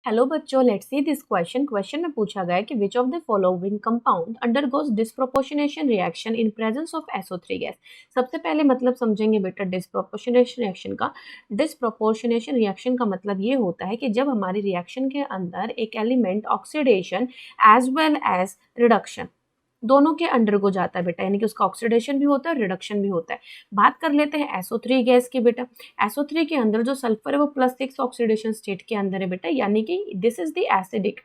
Hello बच्चों, let's see this question में पूछा गया है कि which of the following compound undergoes disproportionation reaction in presence of SO3 gas. सबसे पहले मतलब समझेंगे बेटा डिस्प्रोपोर्शनेशन रिएक्शन का। डिस्प्रोपोर्शनेशन रिएक्शन का मतलब ये होता है कि जब हमारी रिएक्शन के अंदर एक element oxidation as well as reduction दोनों के अंडरगो जाता है बेटा, यानी कि उसका ऑक्सीडेशन भी होता है और रिडक्शन भी होता है। बात कर लेते हैं SO3 गैस की बेटा। SO3 के अंदर जो सल्फर है वो +6 ऑक्सीडेशन स्टेट के अंदर है बेटा, यानी कि दिस इज द एसिडिक।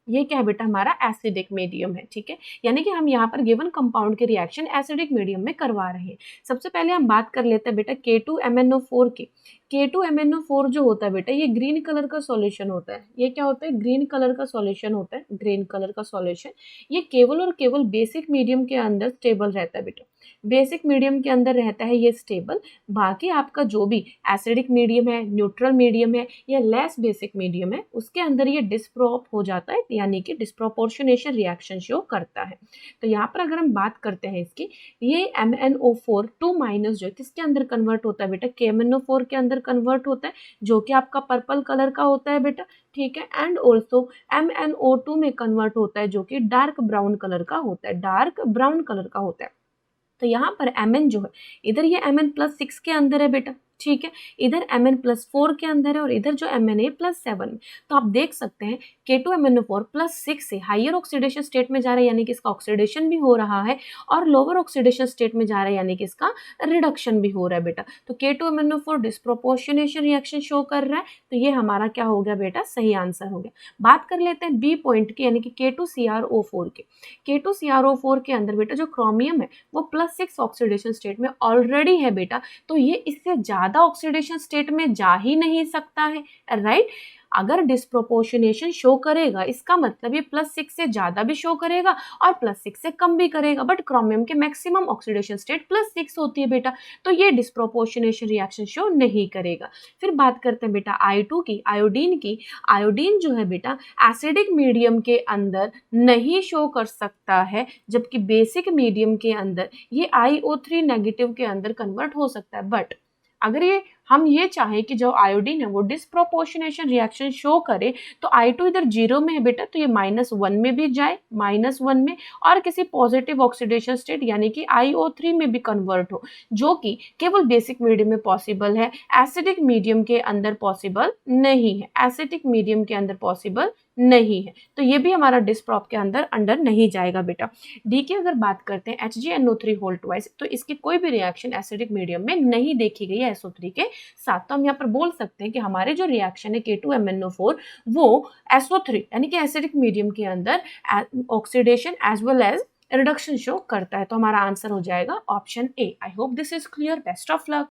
ये क्या है बेटा, हमारा एसिडिक मीडियम है, ठीक है। यानी कि हम यहाँ पर गिवन कंपाउंड के रिएक्शन एसिडिक मीडियम में करवा रहे हैं। सबसे पहले हम बात कर लेते हैं बेटा K2MnO4 की। K2MnO4 जो होता है बेटा, ये ग्रीन कलर का सॉल्यूशन होता है। ये क्या होता है, ग्रीन कलर का सॉल्यूशन होता है, ग्रीन कलर का सॉल्यूशन। ये केवल और केवल बेसिक मीडियम के अंदर स्टेबल रहता है बेटा, बेसिक मीडियम के अंदर रहता है ये स्टेबल। बाकी आपका जो भी एसिडिक मीडियम है, न्यूट्रल मीडियम है या लेस बेसिक मीडियम है, उसके अंदर ये डिस्प्रोप हो जाता है, यानी कि डिस्प्रोपोर्शनेशन रिएक्शन शो करता है। तो यहाँ पर अगर हम बात करते हैं इसकी, ये MnO4 2- जो है किसके अंदर कन्वर्ट होता है बेटा, KMnO4 के अंदर कन्वर्ट होता है, जो कि आपका पर्पल कलर का होता है बेटा, ठीक है। एंड ऑल्सो MnO2 में कन्वर्ट होता है, जो कि डार्क ब्राउन कलर का होता है, डार्क ब्राउन कलर का होता है। तो यहाँ पर Mn जो है, इधर ये Mn+6 के अंदर है बेटा, ठीक है। इधर Mn+4 के अंदर है और इधर जो Mn है +7 में। तो आप देख सकते हैं K2MnO4 +6 से हाइयर ऑक्सीडेशन स्टेट में जा रहा है, यानी कि इसका ऑक्सीडेशन भी हो रहा है, और लोअर ऑक्सीडेशन स्टेट में जा रहा है, यानी कि इसका रिडक्शन भी हो रहा है बेटा। तो K2MnO4 डिस्प्रोपोर्शनेशन रिएक्शन शो कर रहा है, तो ये हमारा क्या हो गया बेटा, सही आंसर हो गया। बात कर लेते हैं बी पॉइंट की, यानी कि K2CrO4 के। K2CrO4 के अंदर बेटा जो क्रोमियम है वो +6 ऑक्सीडेशन स्टेट में ऑलरेडी है बेटा, तो ये इससे ज्यादा ऑक्सीडेशन स्टेट में जा ही नहीं सकता है, राइट। अगर डिस्प्रोपोर्शनेशन शो करेगा, इसका मतलब ये +6 से ज्यादा भी शो करेगा और +6 से कम भी करेगा, बट क्रोमियम के मैक्सिमम ऑक्सीडेशन स्टेट +6 होती है बेटा, तो ये डिस्प्रोपोर्शनेशन रिएक्शन शो नहीं करेगा। फिर बात करते हैं बेटा I2 की, आयोडीन की। आयोडीन जो है बेटा एसिडिक मीडियम के अंदर नहीं शो कर सकता है, जबकि बेसिक मीडियम के अंदर ये IO3 नेगेटिव के अंदर कन्वर्ट हो सकता है। बट अगर हम ये चाहें कि जो आयोडीन है वो डिस्प्रोपोर्शनेशन रिएक्शन शो करे, तो I2 इधर 0 में है बेटा, तो ये -1 में भी जाए, -1 में, और किसी पॉजिटिव ऑक्सीडेशन स्टेट यानी कि IO3 में भी कन्वर्ट हो, जो कि केवल बेसिक मीडियम में पॉसिबल है, एसिडिक मीडियम के अंदर पॉसिबल नहीं है, एसिडिक मीडियम के अंदर पॉसिबल नहीं है। तो ये भी हमारा डिस्प्रोप के अंदर नहीं जाएगा बेटा। डी की अगर बात करते हैं HgNO3 होल ट्वाइस, तो इसकी कोई भी रिएक्शन एसिडिक मीडियम में नहीं देखी गई है SO3 के साथ। तो हम यहाँ पर बोल सकते हैं कि हमारे जो रिएक्शन है K2MnO4 वो SO3 यानी कि एसिडिक मीडियम के अंदर oxidation as well as reduction show करता है। तो हमारा आंसर हो जाएगा option A. I hope this is clear. Best of luck.